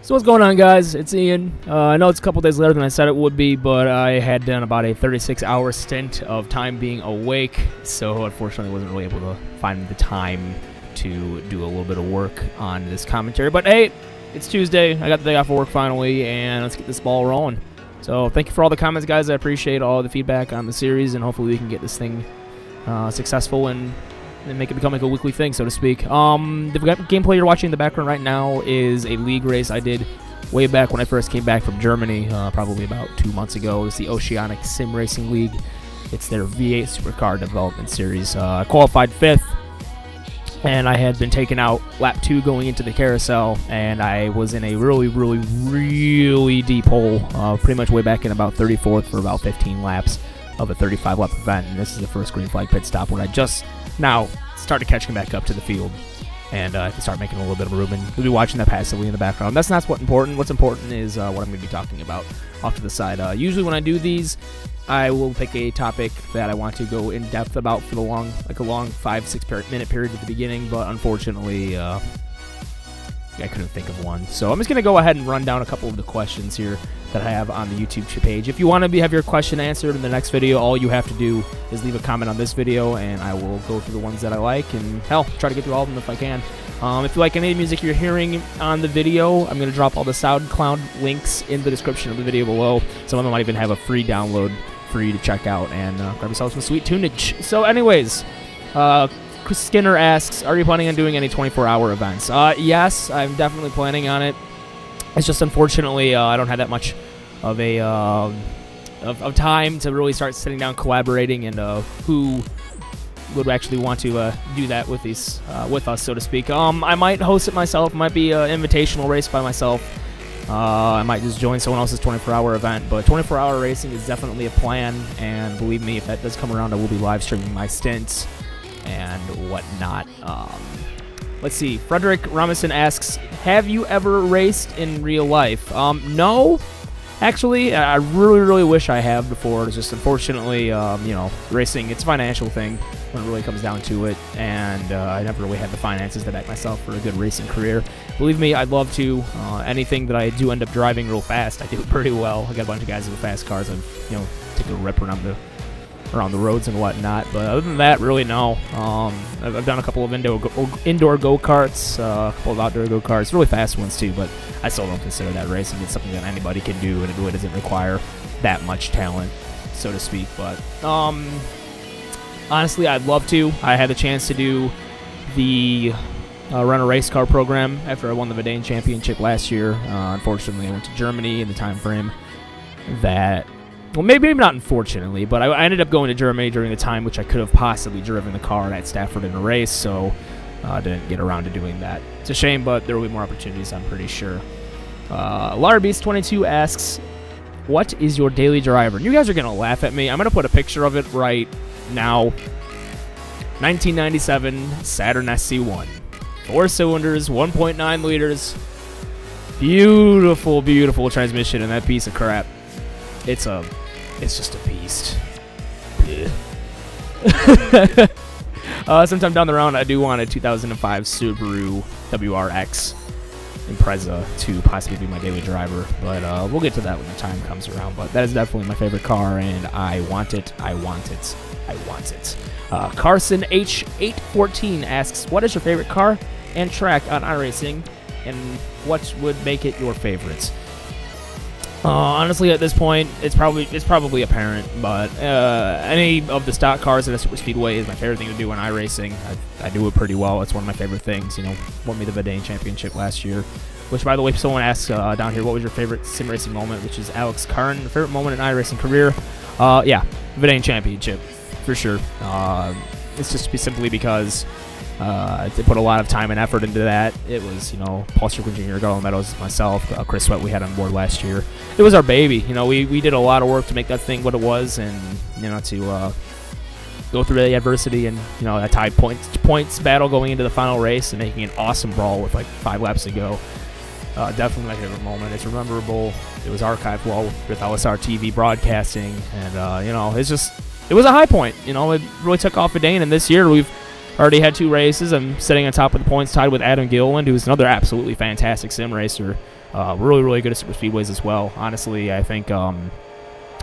So what's going on, guys? It's Ian. I know it's a couple days later than I said it would be, but I had done about a 36-hour stint of time being awake, so unfortunately I wasn't really able to find the time to do a little bit of work on this commentary. But hey, it's Tuesday. I got the day off of work finally, and let's get this ball rolling. So thank you for all the comments, guys. I appreciate all the feedback on the series, and hopefully we can get this thing successful and make it become like a weekly thing, so to speak. The gameplay you're watching in the background right now is a league race I did way back when I first came back from Germany, probably about 2 months ago. It's the Oceanic Sim Racing League. It's their V8 Supercar development series. I qualified 5th, and I had been taken out lap 2 going into the carousel, and I was in a really deep hole, pretty much way back in about 34th for about 15 laps of a 35-lap event, and this is the first green flag pit stop where I just now started catching back up to the field, and I can start making a little bit of movement. We'll be watching that passively in the background. That's not what's important. What's important is what I'm going to be talking about off to the side. Usually when I do these, I will pick a topic that I want to go in depth about for the long 5-6 minute period at the beginning, but unfortunately I couldn't think of one. So I'm just going to go ahead and run down a couple of the questions here that I have on the YouTube page. If you want to have your question answered in the next video, all you have to do is leave a comment on this video, and I will go through the ones that I like, and hell, try to get through all of them if I can. If you like any of the music you're hearing on the video, I'm going to drop all the SoundCloud links in the description of the video below. Some of them might even have a free download for you to check out and grab yourself some sweet tunage. So anyways, Chris Skinner asks, are you planning on doing any 24-hour events? Yes, I'm definitely planning on it. It's just unfortunately I don't have that much of a of time to really start sitting down collaborating, and who would actually want to do that with these with us, so to speak. I might host it myself. It might be an invitational race by myself. I might just join someone else's 24-hour event, but 24-hour racing is definitely a plan, and believe me, if that does come around, I will be live streaming my stints and whatnot. Let's see. Frederick Robinson asks, have you ever raced in real life? No. Actually, I really wish I have before. It's just unfortunately, you know, racing, it's a financial thing when it really comes down to it, and I never really had the finances to back myself for a good racing career. Believe me, I'd love to. Anything that I do end up driving real fast, I do it pretty well. I got a bunch of guys with fast cars. I've, you know, taken a rip around the roads and whatnot, but other than that, really no. I've done a couple of indoor go-karts, a couple of outdoor go-karts, really fast ones too, but I still don't consider that racing. It's something that anybody can do, and it really doesn't require that much talent, so to speak. But honestly, I'd love to. I had the chance to do the run a race car program after I won the Verdane Championship last year. Unfortunately, I went to Germany in the time frame that, well, maybe not unfortunately, but I ended up going to Germany during the time which I could have possibly driven the car at Stafford in a race, so I didn't get around to doing that. It's a shame, but there will be more opportunities, I'm pretty sure. LaraBeast22 asks, what is your daily driver? And you guys are going to laugh at me. I'm going to put a picture of it right now. 1997 Saturn SC1. 4 cylinders, 1.9 liters. Beautiful transmission in that piece of crap. It's just a beast. Sometime down the road, I do want a 2005 Subaru WRX Impreza to possibly be my daily driver, but we'll get to that when the time comes around. But that is definitely my favorite car, and I want it. Carson H814 asks, what is your favorite car and track on iRacing, and what would make it your favorites? Honestly, at this point, it's probably apparent, but any of the stock cars at a super speedway is my favorite thing to do in iRacing. I do it pretty well. It's one of my favorite things. You know, won me the Verdane Championship last year. Which, by the way, someone asked down here, what was your favorite sim racing moment? Which is Alex Karn, favorite moment in iRacing career. Yeah, Verdane Championship for sure. It's just simply because they put a lot of time and effort into that. It was, you know, Paul Strickland Jr., Garland Meadows, myself, Chris Sweat we had on board last year. It was our baby. You know, we did a lot of work to make that thing what it was, and, you know, to go through the adversity and, you know, that tied points battle going into the final race and making an awesome brawl with like 5 laps to go. Definitely my favorite moment. It's memorable. It was archived well with LSR TV broadcasting, and, you know, it was a high point. You know, it really took off a Dane, and this year we've Already had 2 races. I'm sitting on top of the points, tied with Adam Gilliland, who's another absolutely fantastic sim racer. Really, really good at super speedways as well. Honestly, I think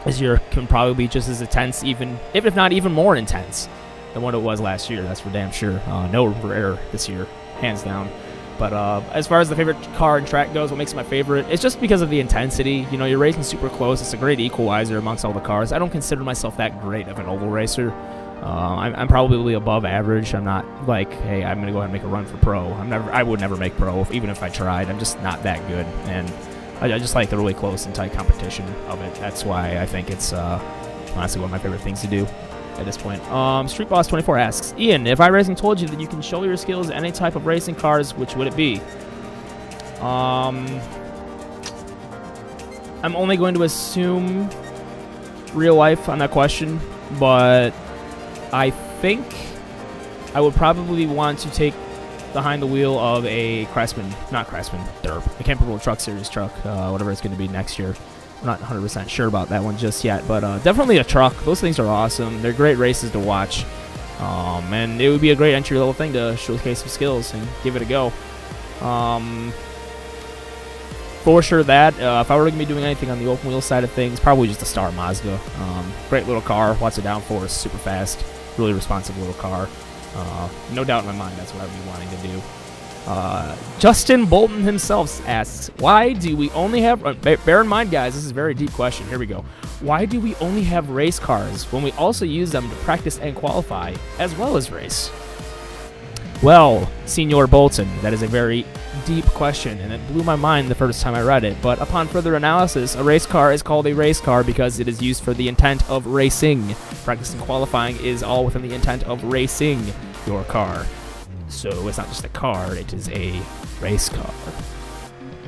this year can probably be just as intense, even if not even more intense than what it was last year. That's for damn sure. No room for error this year, hands down. But as far as the favorite car and track goes, what makes it my favorite? It's just because of the intensity. You know, you're racing super close. It's a great equalizer amongst all the cars. I don't consider myself that great of an oval racer. I'm probably above average. I'm not like, hey, I'm gonna go ahead and make a run for pro. I would never make pro, even if I tried. I'm just not that good, and I just like the really close and tight competition of it. That's why I think it's honestly one of my favorite things to do at this point. Street Boss 24 asks, Ian, if iRacing told you that you can show your skills in any type of racing cars, which would it be? I'm only going to assume real life on that question, but I think I would probably want to take behind the wheel of a Derp, a Camper World Truck Series truck, whatever it's going to be next year. I'm not 100% sure about that one just yet, but definitely a truck. Those things are awesome. They're great races to watch, and it would be a great entry-level thing to showcase some skills and give it a go. For sure that, if I were going to be doing anything on the open wheel side of things, probably just a Star Mazda. Great little car, lots of downforce, super fast, really responsive little car. No doubt in my mind that's what I would be wanting to do. Justin Bolton himself asks, why do we only have, bear in mind guys, this is a very deep question, here we go. Why do we only have race cars when we also use them to practice and qualify as well as race? Well, Senor Bolton, that is a very deep question, and it blew my mind the first time I read it, but upon further analysis, a race car is called a race car because it is used for the intent of racing. Practice and qualifying is all within the intent of racing your car. So it's not just a car, it is a race car.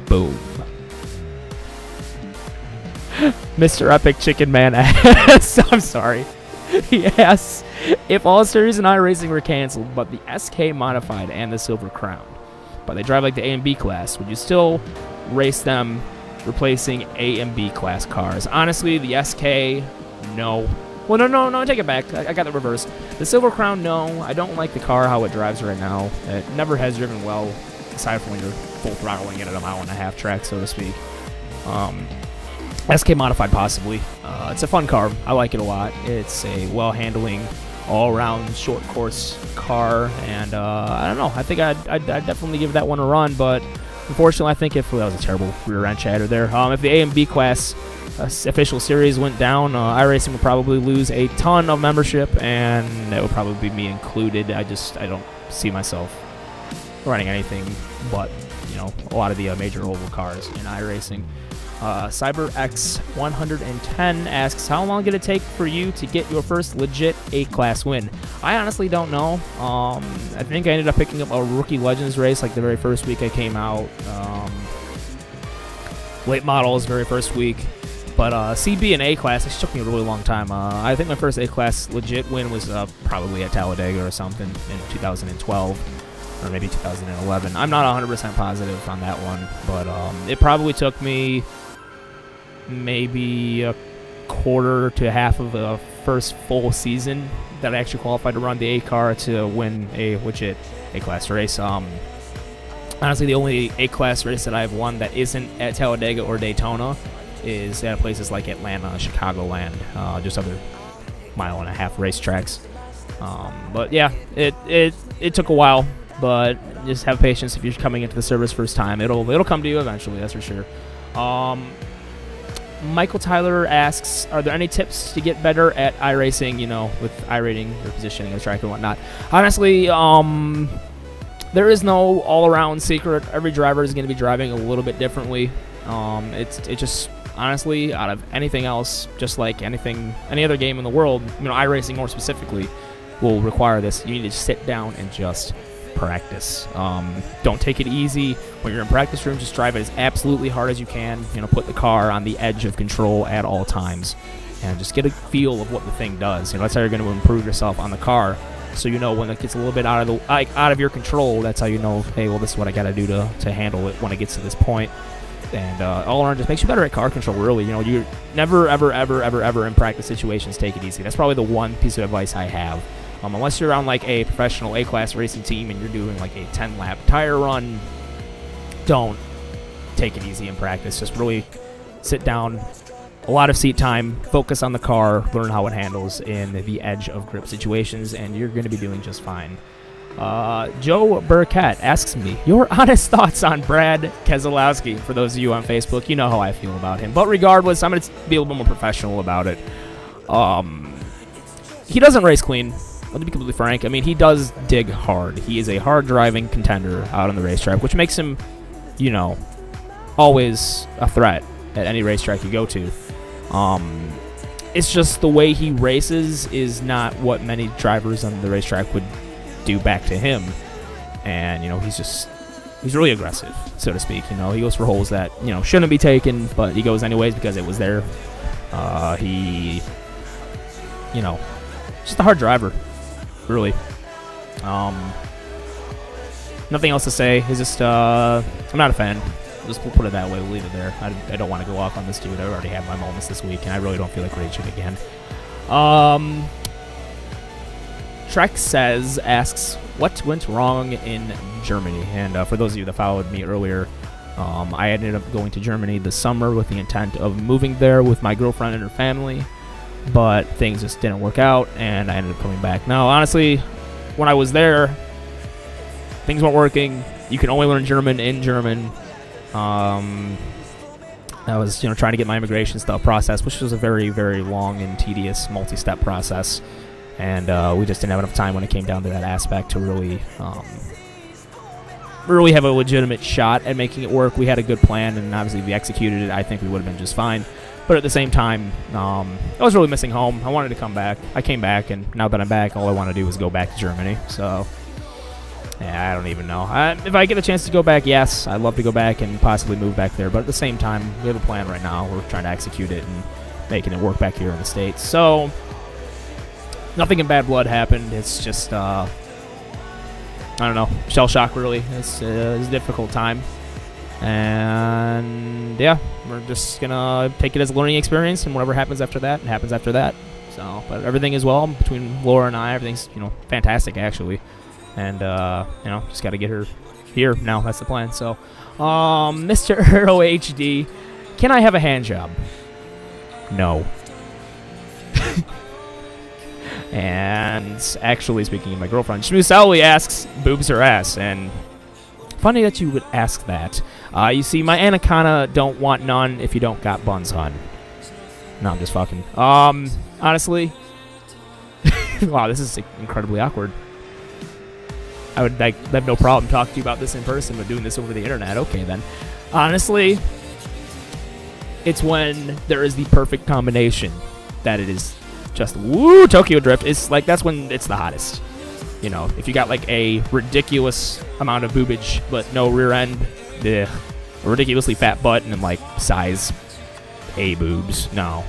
Boom. Mr. Epic Chicken Man asks, I'm sorry. He asks, if all series and iRacing were canceled, but the SK modified and the Silver Crown, but they drive like the A and B class, would you still race them replacing A and B class cars? Honestly, the SK, no. Well, no, take it back. I got the reverse. The Silver Crown, no. I don't like the car, how it drives right now. It never has driven well, aside from when you're full throttling it at a 1.5 mile track, so to speak. SK Modified, possibly. It's a fun car. I like it a lot. It's a well-handling, all-around short course car, and I don't know. I think I'd definitely give that one a run, but unfortunately, I think that was a terrible rear end chatter there. If the A and B class official series went down, iRacing would probably lose a ton of membership, and that would probably be me included. I don't see myself running anything but, you know, a lot of the major oval cars in iRacing. CyberX110 asks, how long did it take for you to get your first legit A-class win? I honestly don't know. I think I ended up picking up a Rookie Legends race like the very first week I came out. Late models, very first week. But CB and A-class, it took me a really long time. I think my first A-class legit win was probably at Talladega or something in 2012. Or maybe 2011. I'm not 100% positive on that one, but it probably took me maybe a quarter to half of the first full season that I actually qualified to run the A car to win a legit A-class race. Honestly, the only A-class race that I've won that isn't at Talladega or Daytona is at places like Atlanta, Chicagoland, just other 1.5 mile racetracks. But yeah, it took a while. But just have patience if you're coming into the service first time. It'll come to you eventually, that's for sure. Michael Tyler asks, are there any tips to get better at iRacing, you know, with iRating, your positioning of the track and whatnot? Honestly, there is no all-around secret. Every driver is going to be driving a little bit differently. It just, honestly, out of anything else, just like any other game in the world, you know, iRacing more specifically, will require this. You need to sit down and just practice. Don't take it easy. When you're in practice room, just drive it as absolutely hard as you can. You know, put the car on the edge of control at all times, and just get a feel of what the thing does. You know, that's how you're going to improve yourself on the car. So you know when it gets a little bit out of your control, that's how you know, hey, well, this is what I got to do to handle it when it gets to this point. And all around, just makes you better at car control. Really, you know, you never, ever in practice situations take it easy. That's probably the one piece of advice I have. Unless you're on like a professional A-class racing team and you're doing like a 10-lap tire run, don't take it easy in practice. Just really sit down, a lot of seat time, focus on the car, learn how it handles in the edge of grip situations, and you're going to be doing just fine. Joe Burkett asks me your honest thoughts on Brad Keselowski. For those of you on Facebook, you know how I feel about him. But regardless, I'm going to be a little bit more professional about it. He doesn't race clean. Let me be completely frank. I mean, he does dig hard. He is a hard-driving contender out on the racetrack, which makes him, you know, always a threat at any racetrack you go to. It's just the way he races is not what many drivers on the racetrack would do back to him. And, you know, he's really aggressive, so to speak. You know, he goes for holes that, you know, shouldn't be taken, but he goes anyways because it was there. You know, just a hard driver, really. Nothing else to say. He's just, I'm not a fan. Just we'll put it that way. We'll leave it there. I don't want to go off on this dude. I already had my moments this week, and I really don't feel like raging again. Shrek asks, what went wrong in Germany? And for those of you that followed me earlier, I ended up going to Germany this summer with the intent of moving there with my girlfriend and her family, but things just didn't work out, and I ended up coming back. Now, honestly, when I was there, things weren't working. You can only learn German in German. I was, you know, trying to get my immigration stuff processed, which was a very, very long and tedious multi-step process, and we just didn't have enough time when it came down to that aspect to really have a legitimate shot at making it work. We had a good plan, and obviously if we executed it, I think we would have been just fine. But at the same time, I was really missing home. I wanted to come back. I came back, and now that I'm back, all I want to do is go back to Germany. So, yeah, I don't even know. If I get a chance to go back, yes, I'd love to go back and possibly move back there. But at the same time, we have a plan right now. We're trying to execute it and making it work back here in the States. So, nothing in bad blood happened. It's just, I don't know, shell shock, really. It's a difficult time. And yeah, we're just gonna take it as a learning experience, and whatever happens after that, it happens after that. So, but everything is well between Laura and I. Everything's, you know, fantastic actually, and you know, just got to get her here now. That's the plan. So, Mr. Earl HD, can I have a hand job? No. And actually, speaking of my girlfriend, Shmuselli asks, boobs or ass? And funny that you would ask that. You see, my anaconda don't want none if you don't got buns, hun. No, I'm just fucking. Honestly, wow, this is incredibly awkward. I would have no problem talking to you about this in person, but doing this over the internet, okay then. Honestly, it's when there is the perfect combination that it is just woo Tokyo Drift. It's like that's when it's the hottest. You know, if you got like a ridiculous amount of boobage but no rear end, a ridiculously fat butt, and then like size A boobs, no.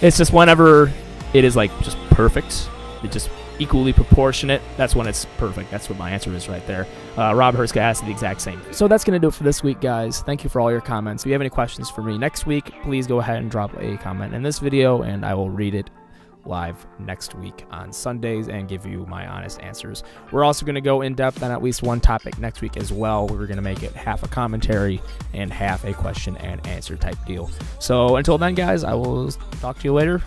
It's just whenever it is like just perfect, it just equally proportionate, that's when it's perfect. That's what my answer is right there. Rob Hurska asked the exact same. So that's going to do it for this week, guys. Thank you for all your comments. If you have any questions for me next week, please go ahead and drop a comment in this video, and I will read it live next week on Sundays and give you my honest answers. We're also going to go in depth on at least one topic next week as well. We're going to make it half a commentary and half a question and answer type deal. So until then, guys, I will talk to you later.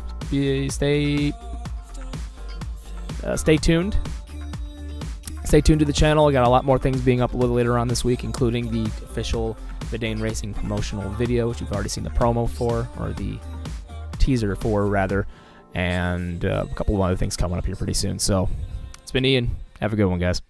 Stay tuned. Stay tuned to the channel. I got a lot more things being uploaded later on this week, including the official Vidane Racing promotional video, which you've already seen the promo for, or the teaser for, rather. And a couple of other things coming up here pretty soon. So, it's been Ian. Have a good one, guys.